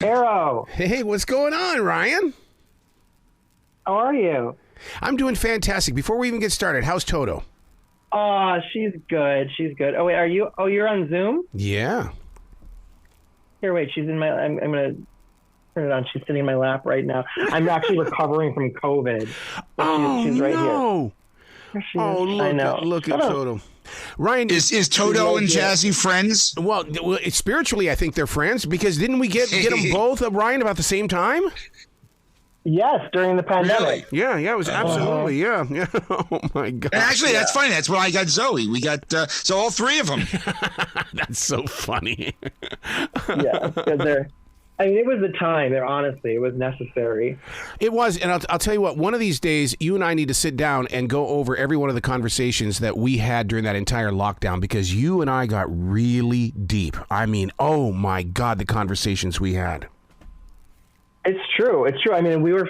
Arrow. Hey, what's going on, Ryan? How are you? I'm doing fantastic. Before we even get started, how's Toto? Oh, she's good. She's good. Oh, wait, are you? Oh, you're on Zoom? Yeah. Here, wait. She's in my. I'm gonna turn it on. She's sitting in my lap right now. I'm actually recovering from COVID. She's right no. Here. She Oh, is. I know. look at Toto. Ryan, is Toto and Jazzy friends? Well, spiritually, I think they're friends because didn't we get them both, Ryan, about the same time? Yes, during the pandemic. Really? Yeah, it was absolutely, yeah. Oh, my God. And actually, that's funny. That's when I got Zoe. We got, so all three of them. That's so funny. Yeah, because I mean, it was the time. Honestly, it was necessary. It was, and I'll tell you what. One of these days, you and I need to sit down and go over every one of the conversations that we had during that entire lockdown because you and I got really deep. I mean, oh my God, the conversations we had. It's true. It's true. I mean, we were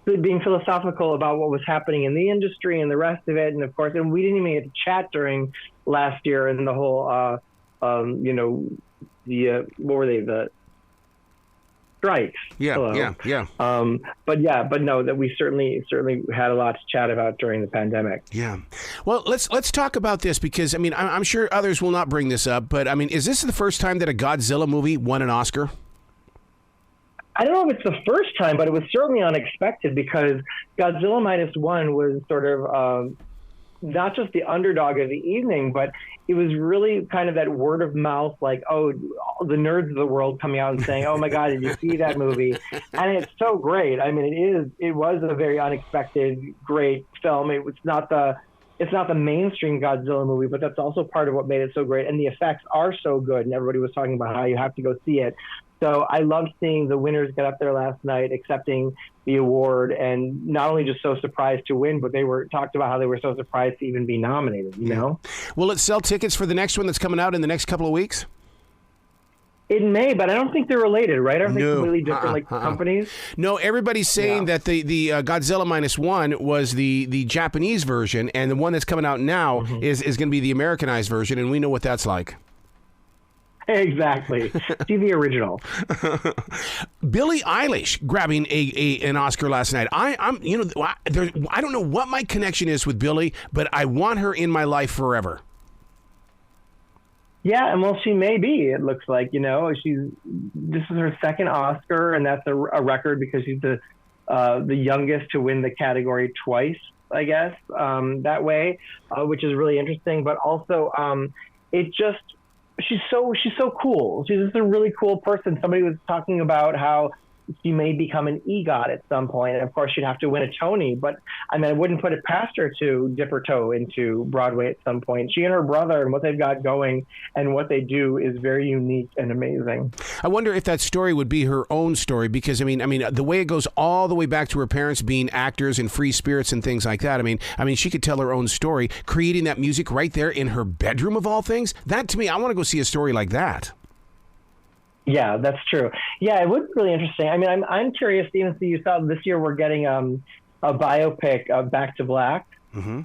being philosophical about what was happening in the industry and the rest of it, and of course, and we didn't even get to chat during last year and the whole, what were they the strikes. Yeah. But no, that we certainly had a lot to chat about during the pandemic. Yeah. Well, let's talk about this because I mean I'm sure others will not bring this up, but I mean, is this the first time that a Godzilla movie won an Oscar? I don't know if it's the first time, but it was certainly unexpected because Godzilla Minus One was sort of not just the underdog of the evening, but it was really kind of that word of mouth, like, oh, the nerds of the world coming out and saying, oh my God, did you see that movie? And it's so great. I mean, it was a very unexpected, great film. It's not the mainstream Godzilla movie, but that's also part of what made it so great. And the effects are so good. And everybody was talking about how you have to go see it. So I loved seeing the winners get up there last night accepting the award and not only just so surprised to win, but they were talked about how they were so surprised to even be nominated, you know? Will it sell tickets for the next one that's coming out in the next couple of weeks? It may, but I don't think they're related, right? Aren't they completely different companies? No, everybody's saying that the Godzilla Minus One was the Japanese version, and the one that's coming out now is going to be the Americanized version, and we know what that's like. Exactly. See the original. Billie Eilish grabbing an Oscar last night. I don't know what my connection is with Billie, but I want her in my life forever. Yeah, and well, she may be. It looks like this is her second Oscar, and that's a record because she's the youngest to win the category twice, I guess, that way, which is really interesting. But also, she's so cool. She's just a really cool person. Somebody was talking about how she may become an EGOT at some point. And of course, she'd have to win a Tony. But I mean, I wouldn't put it past her to dip her toe into Broadway at some point. She and her brother and what they've got going and what they do is very unique and amazing. I wonder if that story would be her own story because I mean, the way it goes all the way back to her parents being actors and free spirits and things like that. I mean, she could tell her own story, creating that music right there in her bedroom of all things. That to me, I want to go see a story like that. Yeah, that's true. Yeah, it was really interesting. I mean, I'm curious, Steven, so you saw this year we're getting a biopic of Back to Black. Mm-hmm.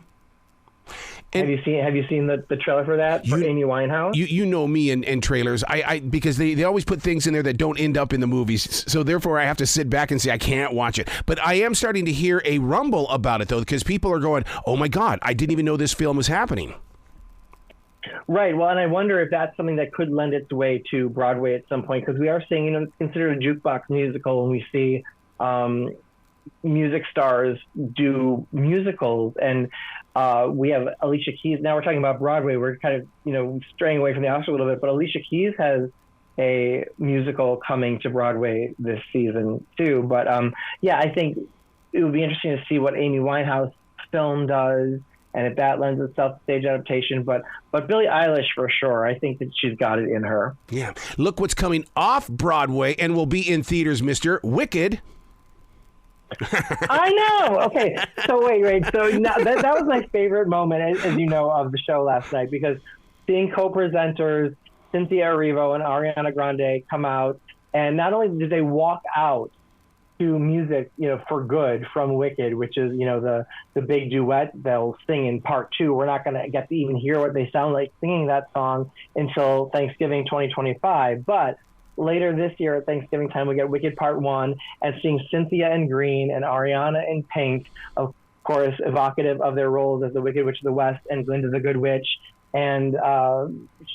Have you seen the trailer for that for Amy Winehouse? You know me and trailers. I because they always put things in there that don't end up in the movies. So therefore I have to sit back and say I can't watch it. But I am starting to hear a rumble about it though, because people are going, "Oh my God, I didn't even know this film was happening." Right. Well, and I wonder if that's something that could lend its way to Broadway at some point, because we are seeing, it's considered a jukebox musical, and we see music stars do musicals, and we have Alicia Keys. Now we're talking about Broadway. We're kind of, straying away from the Oscar a little bit, but Alicia Keys has a musical coming to Broadway this season too. But I think it would be interesting to see what Amy Winehouse film does, and if that lends itself to stage adaptation. But Billie Eilish, for sure, I think that she's got it in her. Yeah. Look what's coming off Broadway and will be in theaters, Mr. Wicked. I know. Okay. So wait. So now, that was my favorite moment, as you know, of the show last night, because seeing co-presenters Cynthia Erivo and Ariana Grande come out, and not only did they walk out to music, for good from Wicked, which is, the big duet they'll sing in part 2. We're not going to get to even hear what they sound like singing that song until Thanksgiving 2025. But later this year at Thanksgiving time, we get Wicked Part 1, and seeing Cynthia in green and Ariana in pink, of course, evocative of their roles as the Wicked Witch of the West and Glinda the Good Witch, and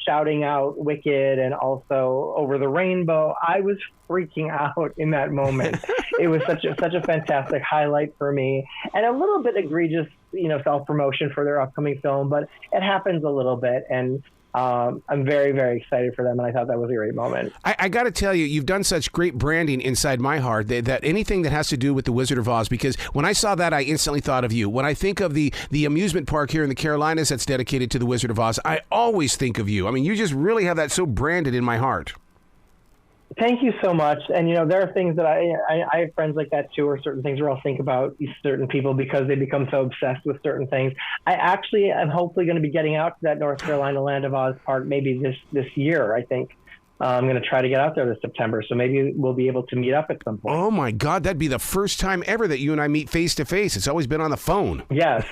shouting out Wicked and also Over the Rainbow. I was freaking out in that moment. It was such a fantastic highlight for me, and a little bit egregious, self-promotion for their upcoming film, but it happens a little bit, and I'm very, very excited for them, and I thought that was a great moment. I got to tell you, you've done such great branding inside my heart that anything that has to do with the Wizard of Oz, because when I saw that, I instantly thought of you. When I think of the amusement park here in the Carolinas that's dedicated to the Wizard of Oz, I always think of you. I mean, you just really have that so branded in my heart. Thank you so much. And, there are things that I have friends like that too, or certain things where I'll think about certain people because they become so obsessed with certain things. I actually am hopefully going to be getting out to that North Carolina Land of Oz park maybe this year, I think. I'm going to try to get out there this September, so maybe we'll be able to meet up at some point. Oh, my God. That'd be the first time ever that you and I meet face-to-face. It's always been on the phone. Yes.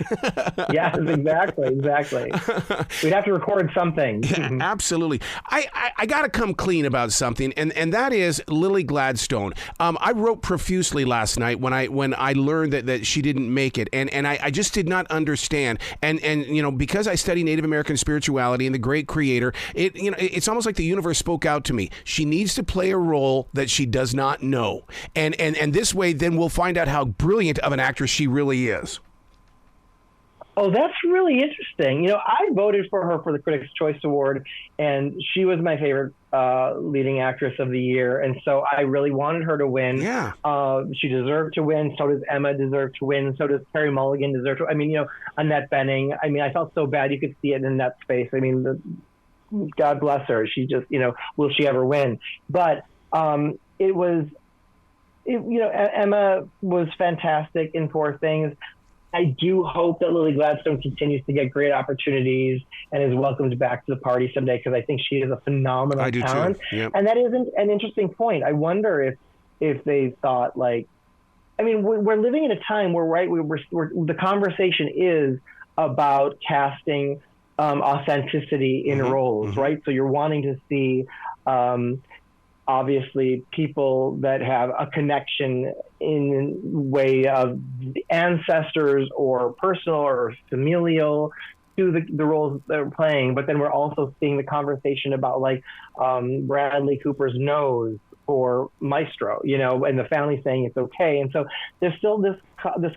Yes, exactly. We'd have to record something. Yeah, absolutely. I got to come clean about something, and that is Lily Gladstone. I wrote profusely last night when I learned that she didn't make it, and I just did not understand. And because I study Native American spirituality and the great creator, it's almost like the universe spoke out to me. She needs to play a role that she does not know. And this way, then we'll find out how brilliant of an actress she really is. Oh, that's really interesting. I voted for her for the Critics' Choice Award, and she was my favorite leading actress of the year. And so I really wanted her to win. Yeah. She deserved to win. So does Emma deserve to win. So does Carey Mulligan deserve to. I mean, Annette Bening. I mean, I felt so bad. You could see it in that space. I mean, God bless her. She just, will she ever win? But Emma was fantastic in Poor Things. I do hope that Lily Gladstone continues to get great opportunities and is welcomed back to the party someday, because I think she is a phenomenal talent. Yep. And that is an interesting point. I wonder if they thought, we're living in a time where, right, we're the conversation is about casting authenticity in roles, right? So you're wanting to see, obviously, people that have a connection in way of ancestors or personal or familial to the roles they're playing. But then we're also seeing the conversation about Bradley Cooper's nose or Maestro, and the family saying it's okay. And so there's still this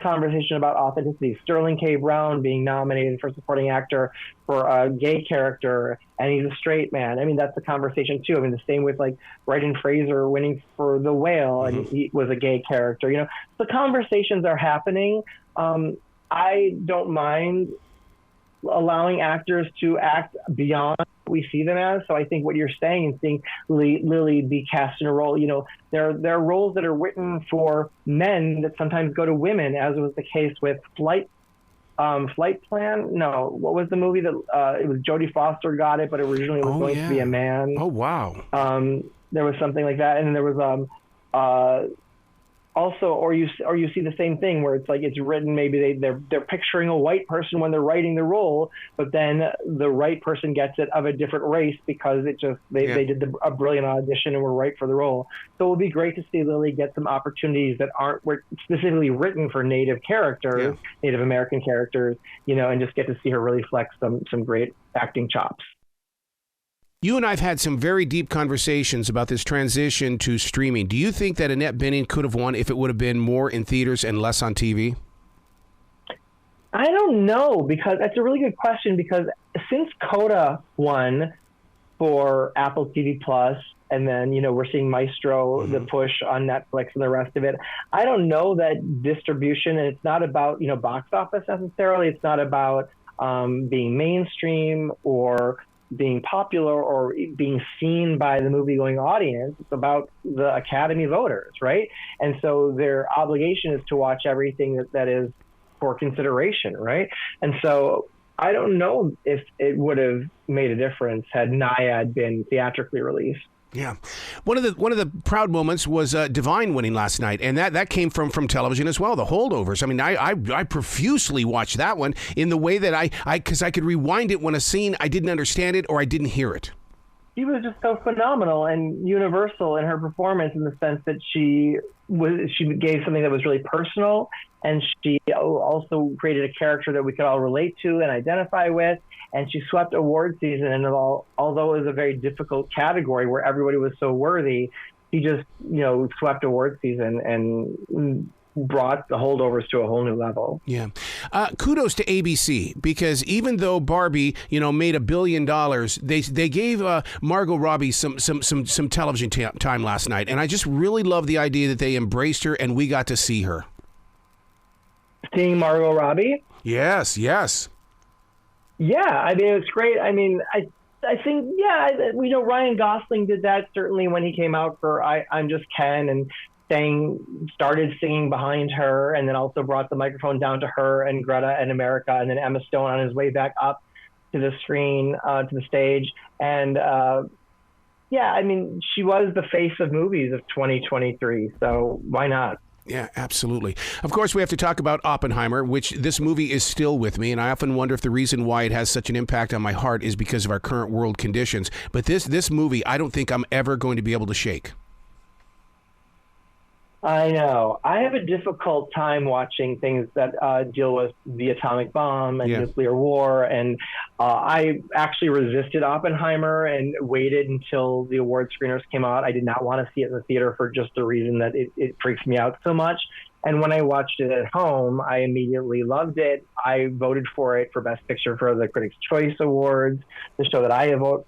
conversation about authenticity. Sterling K. Brown being nominated for supporting actor for a gay character, and he's a straight man. I mean, that's the conversation too. I mean, the same with Brendan Fraser winning for The Whale, and he was a gay character. The conversations are happening. I don't mind allowing actors to act beyond what we see them as. So I think what you're saying and seeing Lily be cast in a role, there are roles that are written for men that sometimes go to women, as was the case with Flight Plan. No, what was the movie that it was Jodie Foster got it, but originally it was going to be a man. Oh, wow. There was something like that. And then there was also, or you see the same thing where it's written, maybe they're picturing a white person when they're writing the role, but then the right person gets it of a different race because they did a brilliant audition and were right for the role. So it would be great to see Lily get some opportunities that were specifically written for Native characters, Native American characters, and just get to see her really flex some great acting chops. You and I have had some very deep conversations about this transition to streaming. Do you think that Annette Bening could have won if it would have been more in theaters and less on TV? I don't know, because that's a really good question, because since Coda won for Apple TV Plus, and then, we're seeing Maestro, the push on Netflix and the rest of it, I don't know that distribution, and it's not about, box office necessarily. It's not about being mainstream or being popular or being seen by the movie-going audience. It's about the Academy voters, right? And so their obligation is to watch everything that is for consideration, right? And so I don't know if it would have made a difference had Naiad been theatrically released. Yeah. One of the proud moments was Divine winning last night, and that came from television as well, The Holdovers. I mean, I profusely watched that one in the way that because I could rewind it when a scene I didn't understand it or I didn't hear it. she was just so phenomenal and universal in her performance, in the sense that she gave something that was really personal, and she also created a character that we could all relate to and identify with. And she swept award season, and although it was a very difficult category where everybody was so worthy, she just swept award season and brought the holdovers to a whole new level. Yeah. Kudos to ABC, because even though Barbie, made $1 billion, they gave Margot Robbie some television time last night. And I just really love the idea that they embraced her and we got to see her. Seeing Margot Robbie? Yes. Yeah, I mean, it's great. I mean, I think, we know Ryan Gosling did that certainly when he came out for I'm Just Ken, and started singing behind her, and then also brought the microphone down to her and Greta and America, and then Emma Stone on his way back up to the screen, to the stage. And I mean, she was the face of movies of 2023, so why not? Yeah, absolutely. Of course, we have to talk about Oppenheimer, which this movie is still with me, and I often wonder if the reason why it has such an impact on my heart is because of our current world conditions. But this movie, I don't think I'm ever going to be able to shake. I know. I have a difficult time watching things that deal with the atomic bomb and nuclear war. And I actually resisted Oppenheimer and waited until the award screeners came out. I did not want to see it in the theater for just the reason that it freaks me out so much. And when I watched it at home, I immediately loved it. I voted for it for Best Picture for the Critics' Choice Awards, the show that I vote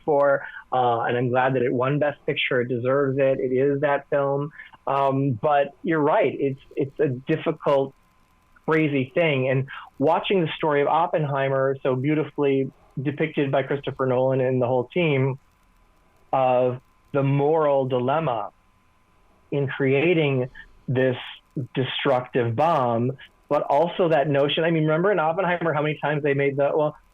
for. And I'm glad that it won Best Picture. It deserves it. It is that film. But you're right. It's a difficult, crazy thing. And watching the story of Oppenheimer, so beautifully depicted by Christopher Nolan and the whole team, of the moral dilemma in creating this destructive bomb, but also that notion. I mean, remember in Oppenheimer how many times they made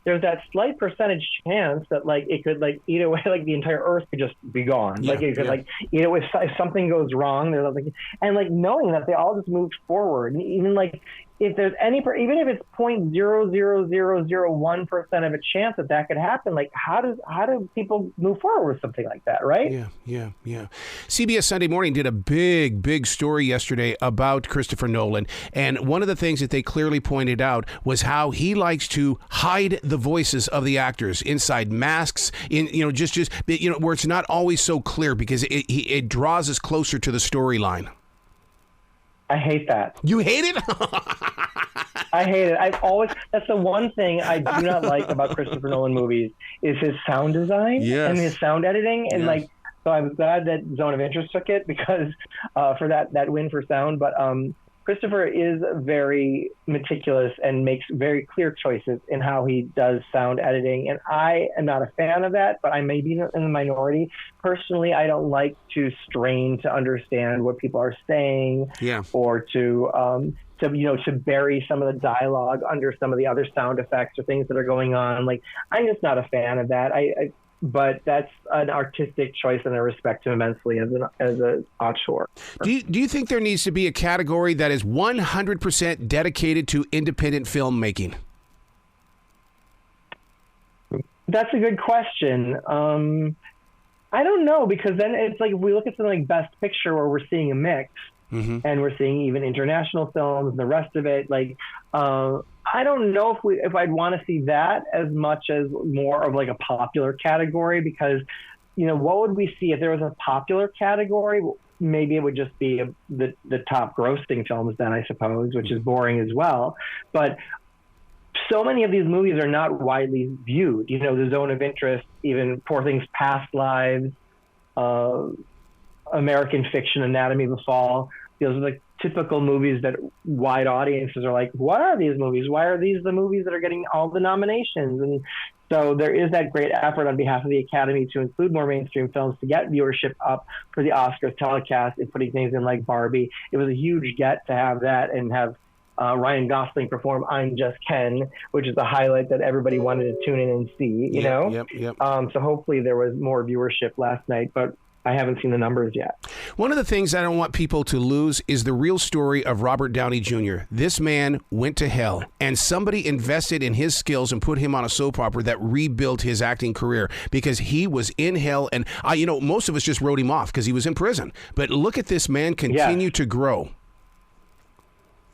there's that slight percentage chance that it could eat away, the entire Earth could just be gone. It could eat away if something goes wrong. There's knowing that they all just moved forward, and even if there's even if it's 0.00001% of a chance that could happen, how do people move forward with something like that, right? Yeah. CBS Sunday Morning did a big story yesterday about Christopher Nolan, and one of the things that they clearly pointed out was how he likes to hide the voices of the actors inside masks, where it's not always so clear, because it draws us closer to the storyline. I hate that. You hate it? I hate it. That's the one thing I do not like about Christopher Nolan movies is his sound design and his sound editing. And so I was glad that Zone of Interest took it because for that win for sound. But Christopher is very meticulous and makes very clear choices in how he does sound editing. And I am not a fan of that, but I may be in the minority. Personally, I don't like to strain to understand what people are saying or to bury some of the dialogue under some of the other sound effects or things that are going on. I'm just not a fan of that. But that's an artistic choice, and I respect him immensely as an auteur. Do you think there needs to be a category that is 100% dedicated to independent filmmaking? That's a good question. I don't know, because then it's if we look at something like Best Picture, where we're seeing a mix, and we're seeing even international films and the rest of it. I don't know if I'd want to see that as much as more of a popular category, because, what would we see if there was a popular category? Maybe it would just be the top grossing films then, I suppose, which is boring as well. But so many of these movies are not widely viewed. The Zone of Interest, even Poor Things, Past Lives, American Fiction, Anatomy of a Fall. Those are typical movies that wide audiences are what are these movies? Why are these the movies that are getting all the nominations? And so there is that great effort on behalf of the Academy to include more mainstream films to get viewership up for the Oscars telecast and putting things in like Barbie. It was a huge get to have that and have Ryan Gosling perform I'm Just Ken, which is a highlight that everybody wanted to tune in and see, you know? Yep. So hopefully there was more viewership last night. But I haven't seen the numbers yet. One of the things I don't want people to lose is the real story of Robert Downey Jr. This man went to hell, and somebody invested in his skills and put him on a soap opera that rebuilt his acting career because he was in hell. And, most of us just wrote him off because he was in prison. But look at this man continue to grow.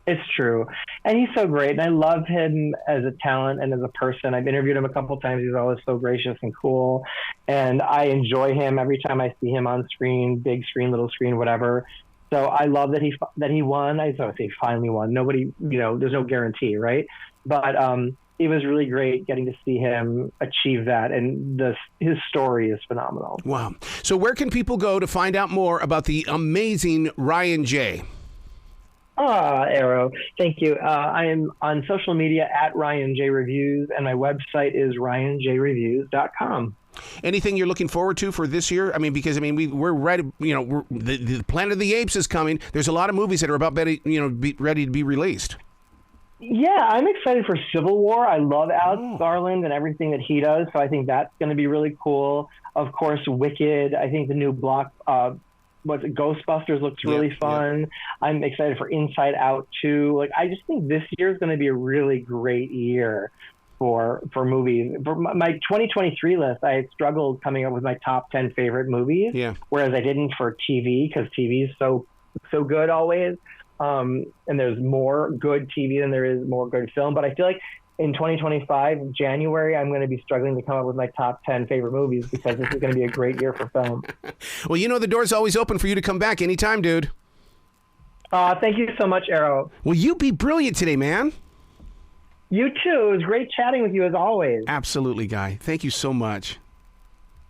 It's true. And he's so great. And I love him as a talent and as a person. I've interviewed him a couple of times. He's always so gracious and cool. And I enjoy him every time I see him on screen, big screen, little screen, whatever. So I love that he won. I don't say finally won. Nobody, there's no guarantee, right? But it was really great getting to see him achieve that. And his story is phenomenal. Wow. So where can people go to find out more about the amazing Ryan J? Arrow. Thank you. I am on social media at Ryan J Reviews, and my website is ryanjreviews.com. Anything you're looking forward to for this year? We're ready. The Planet of the Apes is coming. There's a lot of movies that are about ready to be released. Yeah, I'm excited for Civil War. I love Alex Garland and everything that he does, so I think that's going to be really cool. Of course, Wicked. I think the new Ghostbusters looks really fun. Yeah. I'm excited for Inside Out too. I just think this year is going to be a really great year for movies. For my 2023 list, I struggled coming up with my top 10 favorite movies. Yeah. Whereas I didn't for TV because TV is so good always. And there's more good TV than there is more good film. But I feel like in 2025, January, I'm going to be struggling to come up with my top 10 favorite movies because this is going to be a great year for film. Well, the door's always open for you to come back anytime, dude. Thank you so much, Arrow. Well, you be brilliant today, man. You too. It was great chatting with you as always. Absolutely, Guy. Thank you so much.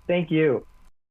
Thank you.